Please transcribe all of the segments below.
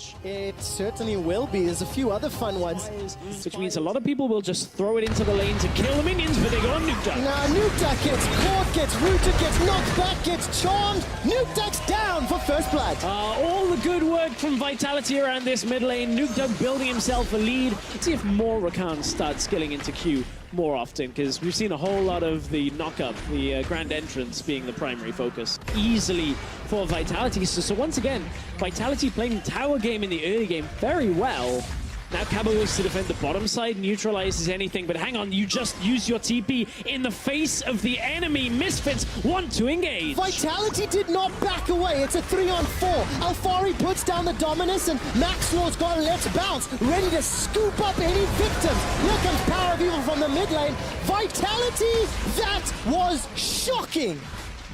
match. It certainly will be. There's a few other fun ones. Which means a lot of people will just throw it into the lane to kill the minions, but they go on Nuke Duck. Now Nuke Duck gets caught, gets rooted, gets knocked back, gets charmed. Nuke Duck's down for first blood. All the good work from Vitality around this mid lane. Nuke Duck building himself a lead. Let's see if more Rakan starts skilling into Q more often, because we've seen a whole lot of the knock-up, the grand entrance being the primary focus. Easily for Vitality. So once again, Vitality playing tower game in the early game very well. Now Cabo looks to defend the bottom side, neutralizes anything, but hang on, you just use your TP in the face of the enemy. Misfits want to engage. Vitality did not back away. It's a 3-on-4. Alfari puts down the Dominus, and Maxlaw's got Let's Bounce, ready to scoop up any victims. Here comes Power of Evil from the mid lane. Vitality, that was shocking.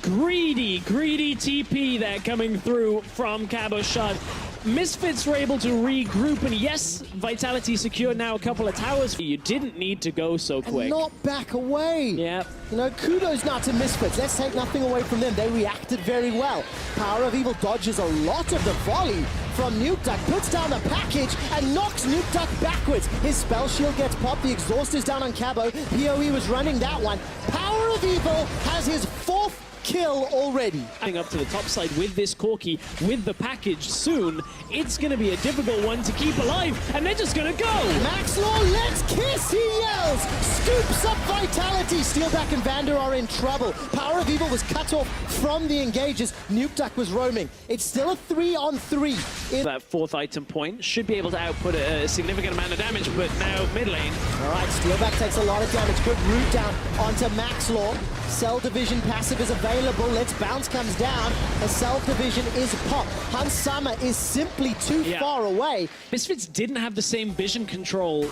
Greedy TP there coming through from Cabo Shot. Misfits were able to regroup, and yes, Vitality secured now a couple of towers. You didn't need to go so quick. And not back away. Yeah. You know, kudos now to Misfits. Let's take nothing away from them. They reacted very well. Power of Evil dodges a lot of the volley from Nuke Duck, puts down the package, and knocks Nuke Duck backwards. His spell shield gets popped. The exhaust is down on Cabo. PoE was running that one. Power of Evil has his 4th kill already. Up to the top side with this Corki, with the package soon, it's going to be a difficult one to keep alive, and they're just going to go. Maxlaw, let's kiss, he yells. Scoops up Vitality. Steelback and Vander are in trouble. Power of Evil was cut off from the engages. Nuke Duck was roaming. It's still a 3-on-3. That 4th item point should be able to output a significant amount of damage, but now mid lane. All right, Steelback takes a lot of damage. Good root down onto Maxlaw. Cell Division passive is available. Let's Bounce comes down. A Cell Division is popped. Hans Sama is simply too far away. Misfits didn't have the same vision control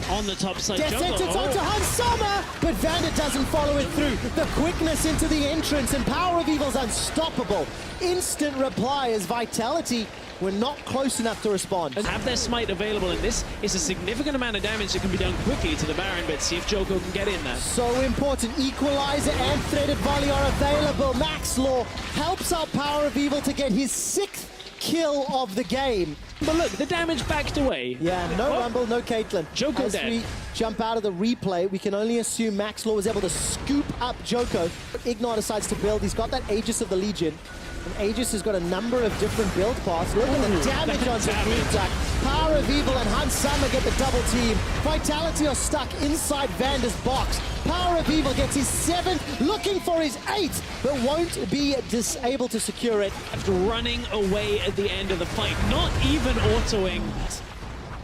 on the top side. It's onto Hans Sama, but Vander doesn't follow it through. The quickness into the entrance, and Power of Evil's unstoppable. Instant reply as Vitality were not close enough to respond. And have their smite available, and this is a significant amount of damage that can be done quickly to the Baron, but see if Joko can get in there. So important. Equalizer and Threaded Volley are available. Maxlaw helps out Power of Evil to get his 6th kill of the game. But look, the damage backed away. Yeah, no Rumble, no Caitlyn. Joko As dead. we jump out of the replay, we can only assume Maxlaw was able to scoop up Joko. Ignore decides to build. He's got that Aegis of the Legion. And Aegis has got a number of different build paths. Look at the damage on Nuke Duck. Power of Evil and Hans Sama get the double team. Vitality are stuck inside Vander's box. Power of Evil gets his 7th, looking for his 8th, but won't be able to secure it. After running away at the end of the fight, not even autoing.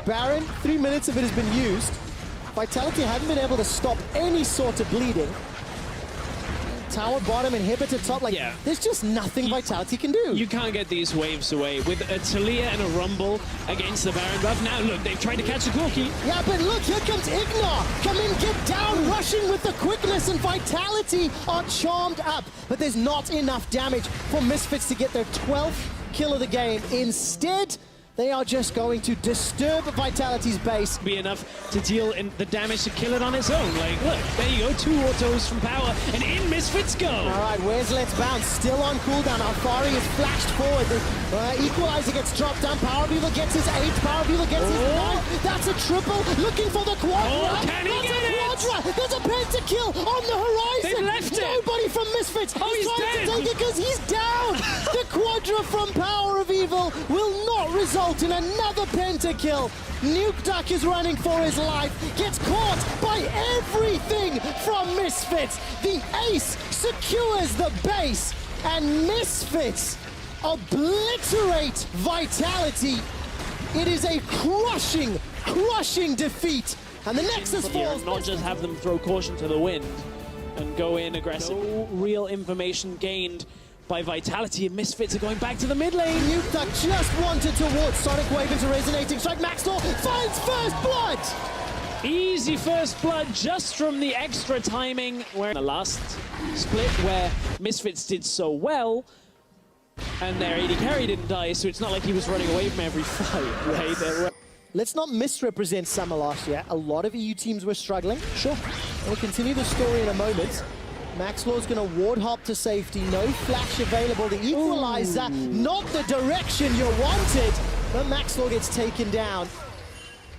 Baron, 3 minutes of it has been used. Vitality haven't been able to stop any sort of bleeding. Tower bottom, inhibitor top, there's just nothing Vitality can do. You can't get these waves away. With a Talia and a Rumble against the Baron buff. Now look, they've tried to catch a Corki. Yeah, but look, here comes Ignore. Come in, get down, rushing with the quickness, and Vitality are charmed up. But there's not enough damage for Misfits to get their 12th kill of the game. Instead, they are just going to disturb Vitality's base. Be enough to deal in the damage to kill it on its own. Like, look, there you go, 2 autos from Power, and in Misfits go. All right, where's Let's Bounce? Still on cooldown. Alfari is flashed forward. The Equalizer gets dropped down. Power of Evil gets his 8th. Power of Evil gets his 9th. That's a triple. Looking for the quadra. Can he get it? There's a pentakill on the horizon. They left it. Nobody from Misfits. He's trying dead. to take it because he's down. The quadra from Power of Evil will not result in another pentakill. Nuke Duck is running for his life, gets caught by everything from Misfits. The ace secures the base, and Misfits obliterate Vitality. It is a crushing defeat. And the Nexus falls. Not just have them throw caution to the wind and go in aggressive. No real information gained by Vitality, and Misfits are going back to the mid lane. Nuke Duck just wanted to ward Sonic Wave into Resonating Strike. Maxlaw finds first blood! Easy first blood just from the extra timing. Where in the last split where Misfits did so well, and their AD carry didn't die, so it's not like he was running away from every fight, right? Let's not misrepresent summer last year. A lot of EU teams were struggling. Sure. We'll continue the story in a moment. Maxlaw's going to ward hop to safety. No flash available. The equalizer, not the direction you wanted. But Maxlaw gets taken down.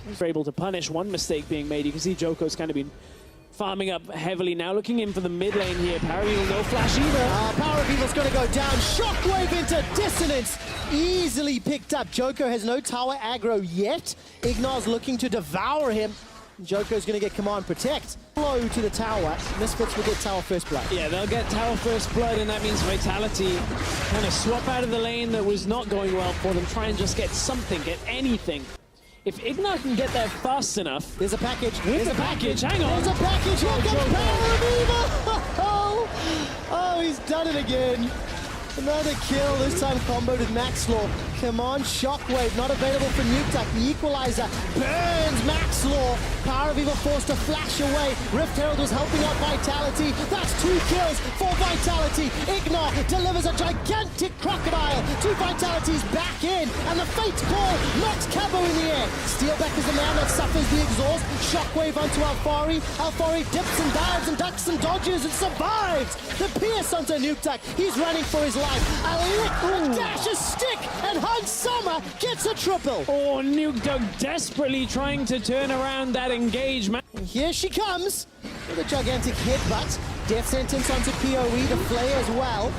He's able to punish one mistake being made. You can see Joko's kind of been farming up heavily now, looking in for the mid lane here. Power of Evil, no flash either. Power of Evil's going to go down. Shockwave into Dissonance. Easily picked up. Joko has no tower aggro yet. Ignar's looking to devour him. Joko's going to get command protect. Blow to the tower. Misfits will get tower first blood. Yeah, they'll get tower first blood, and that means Vitality kind of swap out of the lane that was not going well for them. Try and just get something, get anything. If Ignar can get there fast enough... There's a package. There's a package. Hang on. There's a package. Here comes Power of Evil. Oh, he's done it again. Another kill, this time comboed with Maxlawr. Come on, Shockwave, not available for Nukeduck. The equalizer burns Maxlawr. Power of Evil forced to flash away. Rift Herald was helping out Vitality. That's 2 kills for Vitality. Ignar delivers a gigantic crocodile to Vitality's back in. And the Fate's Call knocks Cabo in the air. Steelback is the man that suffers the exhaust. Shockwave onto Alfari. Alfari dips and dives and ducks and dodges and survives. The pierce onto Nukeduck. He's running for his life. A liquid dash, a stick, and Hans Summer gets a triple. Oh, Nukeduck desperately trying to turn around that engagement. And here she comes with a gigantic headbutt. Death sentence onto PoE, the Flay as well.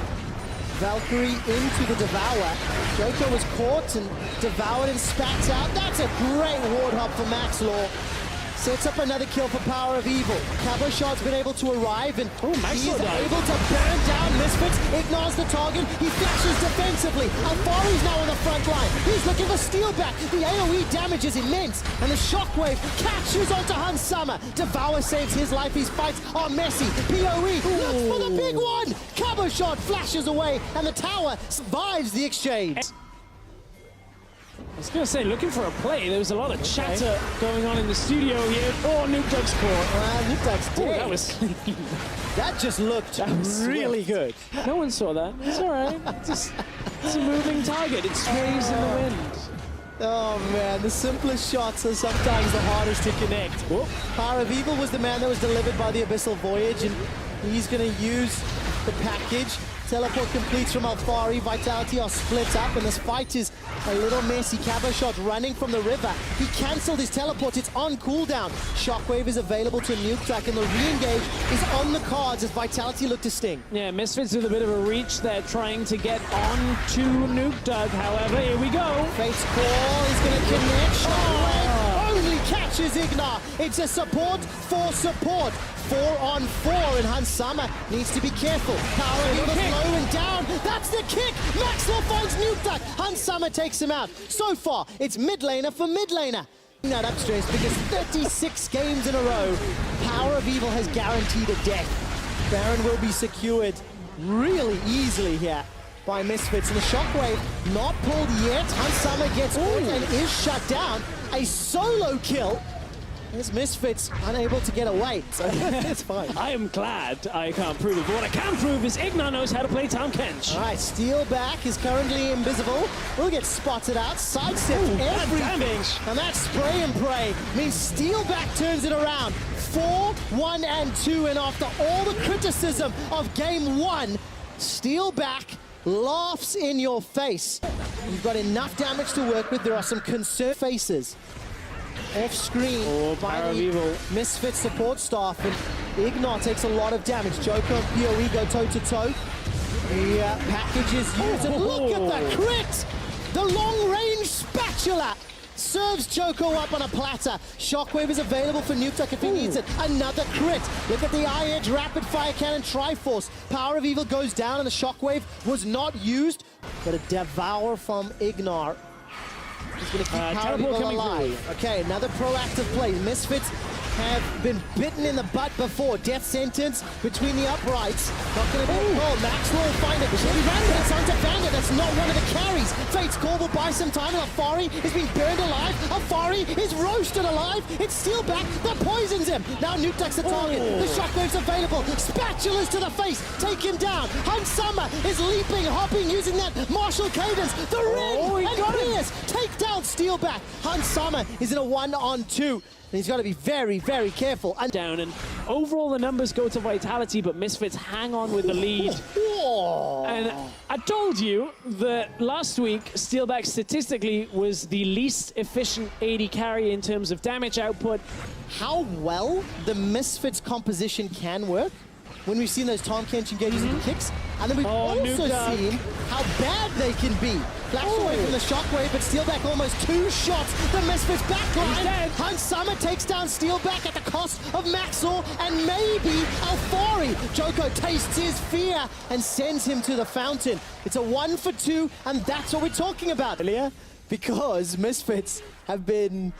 Valkyrie into the Devour. Joko was caught and devoured and spat out. That's a great ward hop for Maxlawr. Sets up another kill for Power of Evil. Cabo Shot's been able to arrive and he's able to burn down Misfits. Ignores the target. He flashes defensively. Alfari's now on the front line. He's looking for Steelback. The AoE damage is immense. And the Shockwave catches onto Hans Summer. Devour saves his life. His fights are messy. PoE looks for the big one. Cabo Shot flashes away and the tower survives the exchange. I was going to say, looking for a play. There was a lot of chatter going on in the studio here. Oh, Nukeduck's caught. Nukeduck's dead. Oh, that was clean. That just looked really good. No one saw that. It's all right. It's a moving target. It sways in the wind. Oh man, the simplest shots are sometimes the hardest to connect. Whoop. Power of Evil was the man that was delivered by the Abyssal Voyage, and he's going to use the package. Teleport completes from Alfari. Vitality are split up, and this fight is a little messy. Cabo Shot running from the river. He cancelled his teleport. It's on cooldown. Shockwave is available to Nukeduck, and the re-engage is on the cards as Vitality look to sting. Yeah, Misfits with a bit of a reach there, trying to get on to Nukeduck. However, here we go. Fate's Call is going to connect. Shockwave only catches Ignar. It's a support for support. 4-on-4, and Hans Summer needs to be careful. Power of Evil's low and down. That's the kick. Maxwell finds Nukeduck. Hans Summer takes him out. So far, it's mid laner for mid laner. That upstairs because 36 games in a row, Power of Evil has guaranteed a death. Baron will be secured really easily here by Misfits, and the Shockwave not pulled yet. Hans Summer gets caught and is shut down. A solo kill. This Misfits unable to get away, so it's fine. I am glad I can't prove it, but what I can prove is Ignar knows how to play Town Kench. All right, Steelback is currently invisible. Will get spotted out, sidestep everything. And that spray and pray means Steelback turns it around. 4-1 and 2, and after all the criticism of game 1, Steelback laughs in your face. You've got enough damage to work with. There are some concerned faces off screen by the Misfit support staff, and Ignar takes a lot of damage. Joko and PoE go toe-to-toe. The package is used, and look at the crit! The long-range spatula serves Joko up on a platter. Shockwave is available for Nukeduck if he needs it. Another crit. Look at the eye-edge rapid fire cannon Triforce. Power of Evil goes down, and the Shockwave was not used, but a devour from Ignar. He's going to keep Power of Evil alive. Okay, another proactive play. Misfits have been bitten in the butt before. Death sentence between the uprights. Not going to be a call. Maxwell will find it. It's onto Vandit. That's not one of the carries. Fate's Call will buy some time, and Alfari is being burned alive. Alfari is roasted alive. It's Steelback that poisons him. Now Nukeduck's the target. The Shockwave's available. Spatulas to the face. Take him down. Hans Summer is leaping, hopping, using that martial cadence. The ring and Pierce take down Steelback. Hans Summer is in a 1-on-2. And he's got to be very, very careful. And down, and overall the numbers go to Vitality, but Misfits hang on with the lead. And I told you that last week Steelback statistically was the least efficient AD carry in terms of damage output. How well the Misfits composition can work when we've seen those Tom Kench engages with the kicks, and then we've also seen how bad they can be. Flash away from the shockwave, but Steelback almost 2 shots. The Misfits backline. Hans Summer takes down Steelback at the cost of Maxor and maybe Alfari. Joko tastes his fear and sends him to the fountain. It's a 1 for 2, and that's what we're talking about, Ilya, because Misfits have been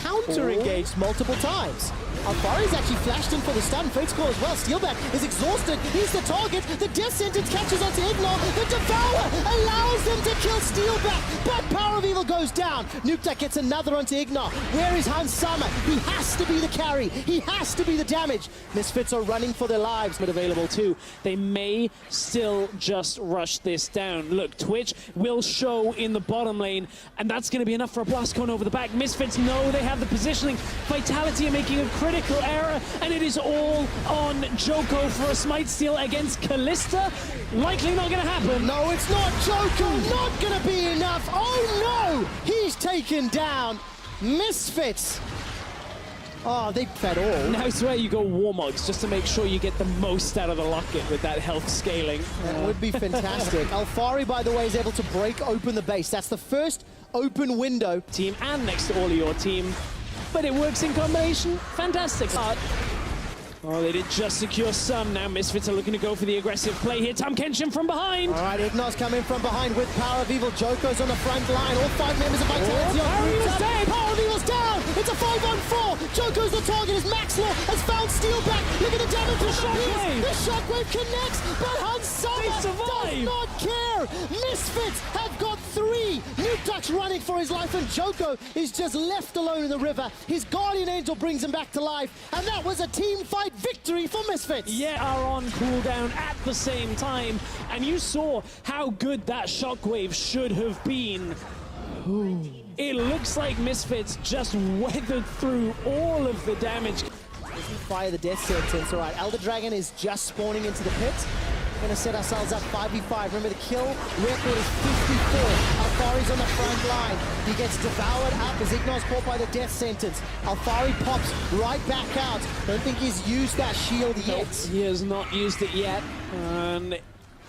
counter-engaged multiple times. Alfari's actually flashed in for the stun. Fake score as well. Steelback is exhausted. He's the target. The death sentence catches onto Ignore. The Devour allows them to kill Steelback, but Power of Evil goes down. Nukeduck gets another onto Ignore. Where is Hans Summer? He has to be the carry. He has to be the damage. Misfits are running for their lives. But available too. They may still just rush this down. Look, Twitch will show in the bottom lane, and that's going to be enough for a blast cone over the back. Misfits know they have the positioning. Vitality are making a critical error, and it is all on Joko for a smite steal against Kalista. Likely not going to happen. No, it's not. Joko not going to be enough. Oh no! He's taken down. Misfits. Oh, they fed all. Now it's where you go Warmogs just to make sure you get the most out of the locket with that health scaling. That would be fantastic. Alfari, by the way, is able to break open the base. That's the first open window. Team and next to all of your team. But it works in combination. Fantastic. Oh, they did just secure some. Now Misfits are looking to go for the aggressive play here. Tom Kenshin from behind. All right, Ignor's coming from behind with Power of Evil. Joko's on the front line. All 5 members of Vitality on Power of Evil's dead. Power of Evil's down. It's a 5-on-4. Joko's the target as Maxlaw has found Steelback. Look at the damage to Shockwave. The Shockwave connects, but Hans Summer does not care. Misfits have got 3. Nukeduck's running for his life, and Joko is just left alone in the river. His Guardian Angel brings him back to life, and that was a team fight victory for Misfits. Yeah, are on cooldown at the same time, and you saw how good that Shockwave should have been. Ooh. It looks like Misfits just weathered through all of the damage. Fire the death sentence. All right, Elder Dragon is just spawning into the pit. We're going to set ourselves up 5v5. Remember, the kill record is 54. Alfari's on the front line. He gets devoured up as Ignor's caught by the death sentence. Alfari pops right back out. Don't think he's used that shield yet. Nope, he has not used it yet. And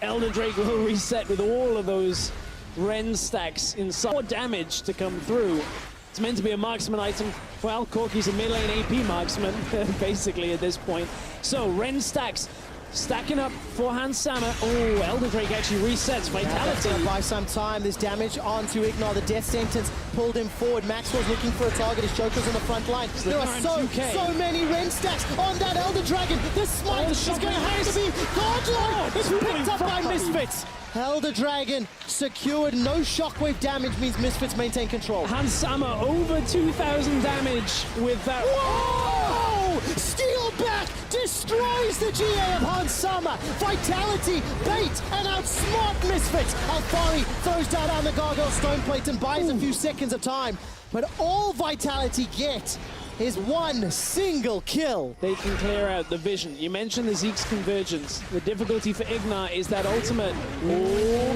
Elder Drake will reset with all of those Ren stacks inside. More damage to come through. It's meant to be a marksman item. Well, Corky's a mid-lane AP marksman, basically, at this point. So, Ren stacks stacking up for Hans Summer. Oh, Elder Drake actually resets Vitality. Yeah, buy some time. There's damage onto Ignore. The death sentence pulled him forward. Maxwell's looking for a target as Joker's on the front line. There are so many Ren stacks on that Elder Dragon. This smite is going to have to be godlike. It's picked up by Misfits. Elder Dragon secured. No shockwave damage means Misfits maintain control. Hans Summer over 2,000 damage with that. Whoa! Steelback destroys the GA of Hans Summer. Vitality bait and outsmart Misfits. Alfari throws down on the Gargoyle Stone Plate and buys a few seconds of time. But all Vitality get is one single kill. They can clear out the vision. You mentioned the Zeke's convergence. The difficulty for Ignar is that ultimate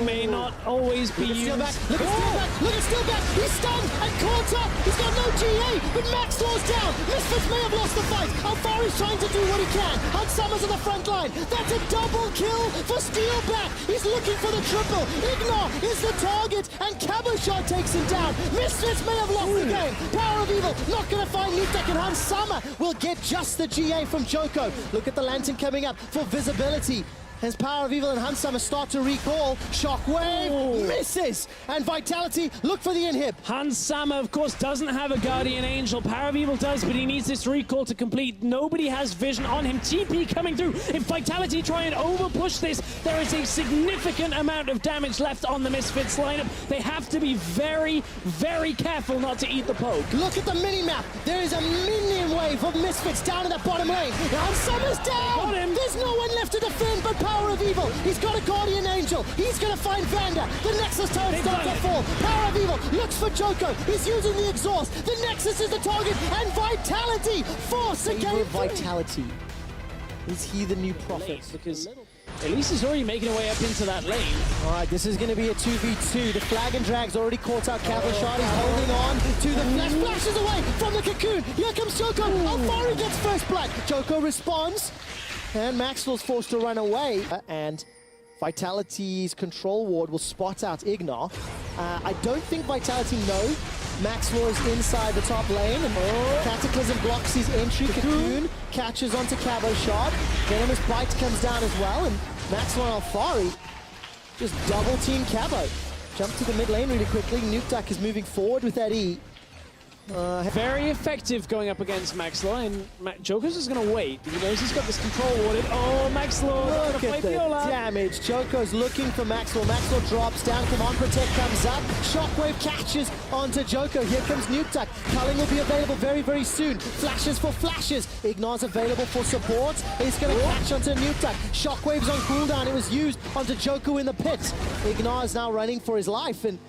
may not always be used. Look at Steelback! Look at Steelback! He's stunned and caught up! He's got no GA, but Max slows down! Misfits may have lost the fight! Alfari's trying to do what he can! Hans Summer's on the front line! That's a double kill for Steelback! He's looking for the triple! Ignar is the target, and Cabochard takes him down! Misfits may have lost the game! Power of Evil not gonna find Nukeduck, and Hans Summer will get just the GA from Joko. Look at the lantern coming up for visibility. As Power of Evil and Hans Summer start to recall, Shockwave misses, and Vitality look for the inhib. Hans Summer, of course, doesn't have a Guardian Angel. Power of Evil does, but he needs this recall to complete. Nobody has vision on him. TP coming through. If Vitality try and overpush this, there is a significant amount of damage left on the Misfits lineup. They have to be very, very careful not to eat the poke. Look at the mini-map. There is a minion wave of Misfits down in that bottom lane. Hans Summer's down. There's no one left to defend, but Power of Evil. He's got a Guardian Angel. He's going to find Vanda. The Nexus turret starts to fall. Power of Evil looks for Joko. He's using the exhaust. The Nexus is the target. And Vitality force again. Vitality. Is he the new prophet? Because Elise is already making her way up into that lane. All right, this is going to be a 2v2. The flag and drag's already caught out Cavalshard. He's holding on to the flash. Flashes away from the cocoon. Here comes Joko. Alfari gets first blood. Joko responds. And Maxwell's forced to run away. And Vitality's control ward will spot out Ignar. I don't think Vitality know Maxwell is inside the top lane, and Cataclysm blocks his entry. Cocoon catches onto Cavalshard. Venomous Bite comes down as well, and Maxwell and Alfari just double team Cabo. Jump to the mid lane really quickly. Nukeduck is moving forward with that E. Very effective going up against Maxlaw, and Joker's just going to wait. He knows he's got this control warded. Oh, Maxlaw going to play Viola. Damage. Joko's looking for Maxwell. Maxwell drops down. Command Protect comes up. Shockwave catches onto Joko. Here comes Nukeduck. Culling will be available very, very soon. Flashes for flashes. Ignar's available for support. He's going to catch onto Nukeduck. Shockwave's on cooldown. It was used onto Joko in the pit. Ignar is now running for his life, and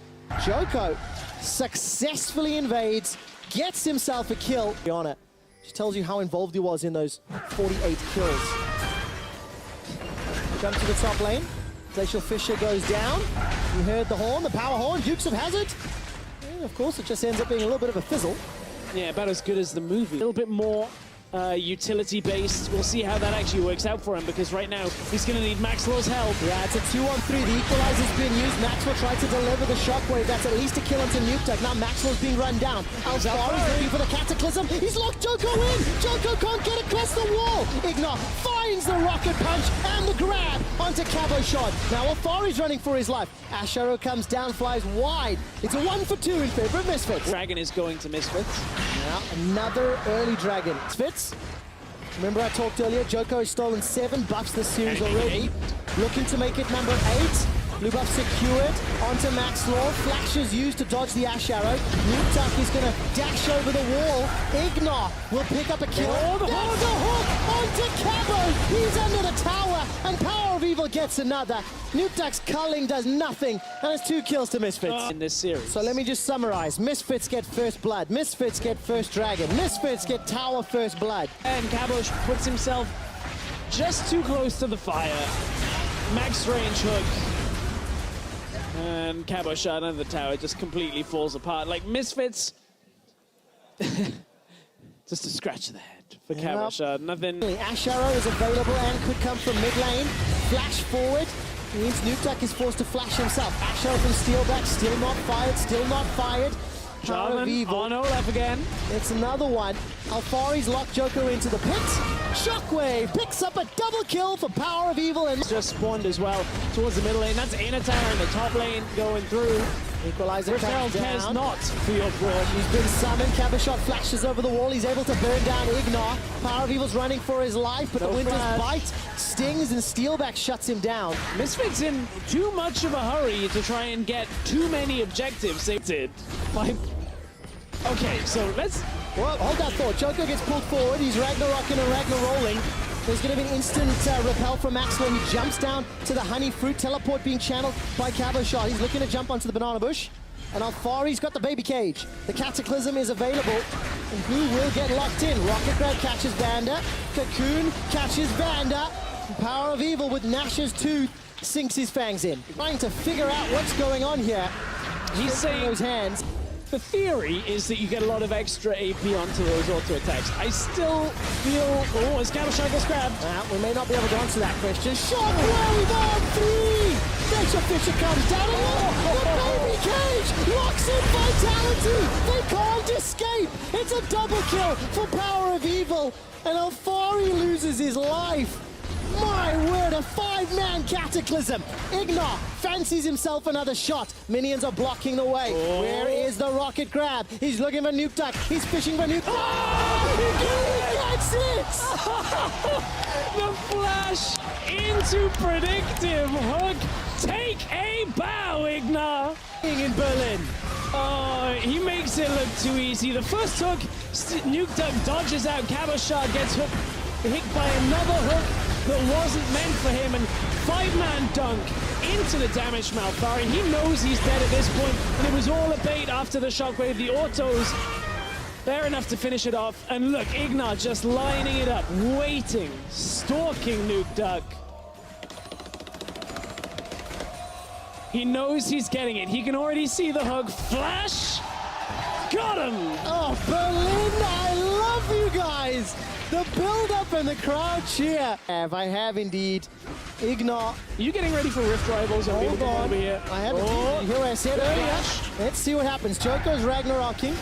Joko successfully invades, gets himself a kill on it. Just tells you how involved he was in those 48 kills. Jump to the top lane. Glacial Fissure goes down. You heard the horn, the power horn. Yosef has it. And of course, it just ends up being a little bit of a fizzle. Yeah, about as good as the movie. A little bit more utility-based. We'll see how that actually works out for him, because right now he's going to need Maxwell's help. Yeah, it's a 2-on-3. The equalizer's been used. Maxwell tried to deliver the shockwave. That's at least a kill onto Nukeduck. Now Maxwell's being run down. Alfari's looking for the Cataclysm. He's locked Joko in. Joko can't get across the wall. Ignar finds the rocket punch and the grab onto Cavalshard. Now Alfari's running for his life. Ash Arrow comes down, flies wide. It's a 1-for-2 in favor of Misfits. Dragon is going to Misfits. Now another early Dragon. Misfits. Remember I talked earlier, Joko has stolen 7 buffs this series already. Looking to make it number 8. Blue buff secured onto Maxlaw. Flashes used to dodge the Ash Arrow. Nukeduck is going to dash over the wall. Ignar will pick up a kill. Oh, the hook onto Cabo. He's under the tower, and Power of Evil gets another. Nukeduck's culling does nothing, and it's 2 kills to Misfits in this series. So let me just summarize. Misfits get first blood. Misfits get first dragon. Misfits get tower first blood. And Cabosh puts himself just too close to the fire. Max range hook. And Cabosh under the tower just completely falls apart. Like Misfits, just a scratch of the head for Cabosh. Nothing. Ash Arrow is available and could come from mid lane. Flash forward. Means Nukeduck is forced to flash himself. Ash Arrow from Steelback, still not fired, still not fired. Power of Evil. On Olaf again. It's another one. Alfari's locked Joko into the pit. Shockwave picks up a double kill for Power of Evil, and just spawned as well towards the middle lane. That's Inatar in the top lane going through. Equalizer comes down. Cares not for your form. He's been summoned. Caboshard flashes over the wall. He's able to burn down Ignar. Power of Evil's running for his life, but the Winter's Bite stings and Steelback shuts him down. Misfits in too much of a hurry to try and get too many objectives. They did. Okay, so let's... Well, hold that thought. Joko gets pulled forward. He's Ragnarocking and Ragnar-rolling. There's going to be an instant repel from Maxwell. He jumps down to the honey fruit. Teleport being channeled by Caboshard. He's looking to jump onto the banana bush. And Alfari's got the baby cage. The Cataclysm is available. And who will get locked in? Rocket Grab catches Vanda. Cocoon catches Vanda. And Power of Evil with Nash's tooth sinks his fangs in. Trying to figure out what's going on here. He's saying those hands. The theory is that you get a lot of extra AP onto those auto attacks. I still feel... Oh, as Caboshard gets grabbed. We may not be able to answer that question. Shockwave on 3! Glacial Fissure comes down. The baby cage locks in Vitality. They can't escape. It's a double kill for Power of Evil. And Alfari loses his life. My word, a 5-man Cataclysm. Ignar fancies himself another shot. Minions are blocking the way. Where is the rocket grab? He's looking for Nukeduck. He's fishing for Nukeduck. He gets it! The flash into predictive hook. Take a bow, Ignar. In Berlin. Oh, he makes it look too easy. The first hook, Nukeduck dodges out. Caboshard gets hit by another hook. that wasn't meant for him, and 5-man dunk into the damage from Alfari. He knows he's dead at this point, and it was all a bait after the shockwave. The autos, they're enough to finish it off. And look, Ignar just lining it up, waiting, stalking Nuke Duck. He knows he's getting it. He can already see the hook. Flash! Got him! Oh, Berlin, I love you guys! The build-up and the crowd cheer. I have indeed. Ignar. You getting ready for Rift Rivals? Hold on. Over here. I have it. Here I said earlier. Let's see what happens. Joko's Ragnaroking.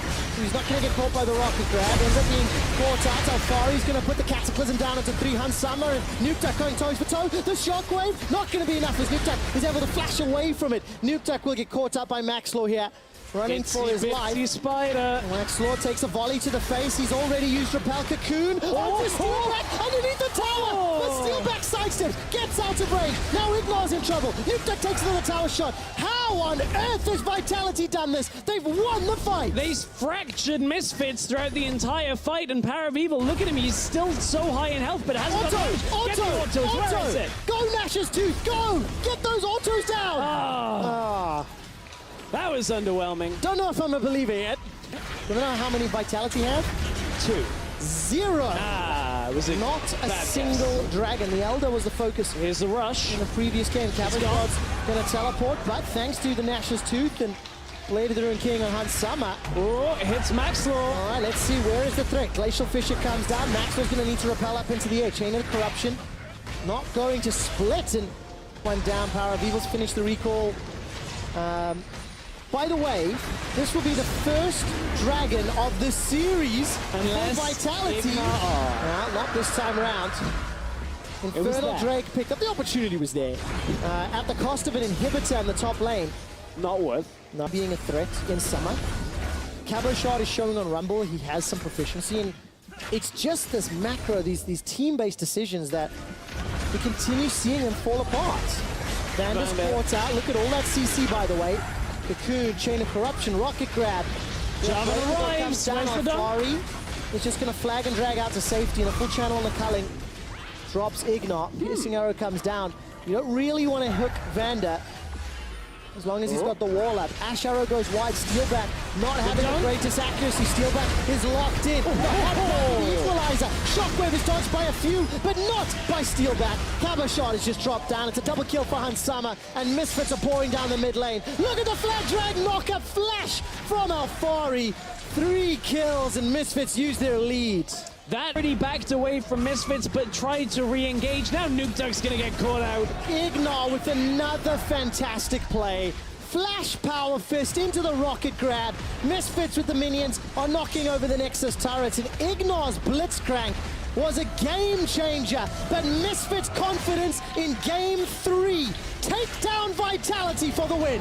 He's not going to get caught by the rocket grab. Ends up being caught out. Alfari's going to put the Cataclysm down into 3 Hansama, and Nukeduck going toes for toe. The shockwave, not going to be enough as Nukeduck is able to flash away from it. Nukeduck will get caught up by Maxlaw here. Running for his life. Spider. Maxlaw takes a volley to the face. He's already used Repel Cocoon. Oh, Steelback underneath the tower. But Steelback sidesteps, gets out of range. Now Ignar's in trouble. Nukeduck takes another tower shot. How on earth has Vitality done this? They've won the fight. They fractured Misfits throughout the entire fight, and Power of Evil, look at him. He's still so high in health, but hasn't got much. Get the autos. Where is it? Go Nash's Tooth, go! Get those autos down! That was underwhelming. Don't know if I'm a believer yet. Do you know how many Vitality have? 2. 0. Was it not a single dragon? The Elder was the focus. Here's the rush. In the previous game, Cavalrod's going to teleport, but thanks to the Nash's Tooth and Blade of the Ruin King on Hansama. Oh, it hits Maxlaw. All right, let's see, where is the threat? Glacial Fissure comes down. Maxlaw's going to need to repel up into the air. Chain of Corruption not going to split, and one down. Power of Evil's finished the recall. By the way, this will be the first dragon of the series for Vitality. Not this time around. Infernal Drake picked up. The opportunity was there. At the cost of an inhibitor in the top lane. Not worth. Not being a threat in summer. Cabo Shot is showing on Rumble. He has some proficiency, and it's just this macro, these team-based decisions that we continue seeing them fall apart. Vander's caught out. Look at all that CC, by the way. Cocoon, Chain of Corruption, Rocket Grab. Java arrives. It's just going to flag and drag out to safety, and a full channel on the culling. Drops Ignar. Piercing Arrow comes down. You don't really want to hook Vander as long as he's got the wall up. Ash Arrow goes wide. Steelback not having the greatest accuracy. Steelback is locked in. The equalizer. Shockwave is dodged by a few, but not by Steelback. Cabo Shot is just dropped down. It's a double kill for Hansama, and Misfits are pouring down the mid lane. Look at the flat drag knock-up flash from Alfari. 3 kills, and Misfits use their lead. That already backed away from Misfits, but tried to re-engage. Now Nuke Duck's gonna get caught out. Ignar with another fantastic play. Flash Power Fist into the rocket grab. Misfits with the minions are knocking over the Nexus turrets, and Ignar's Blitzcrank was a game changer, but Misfits' confidence in game 3 take down Vitality for the win.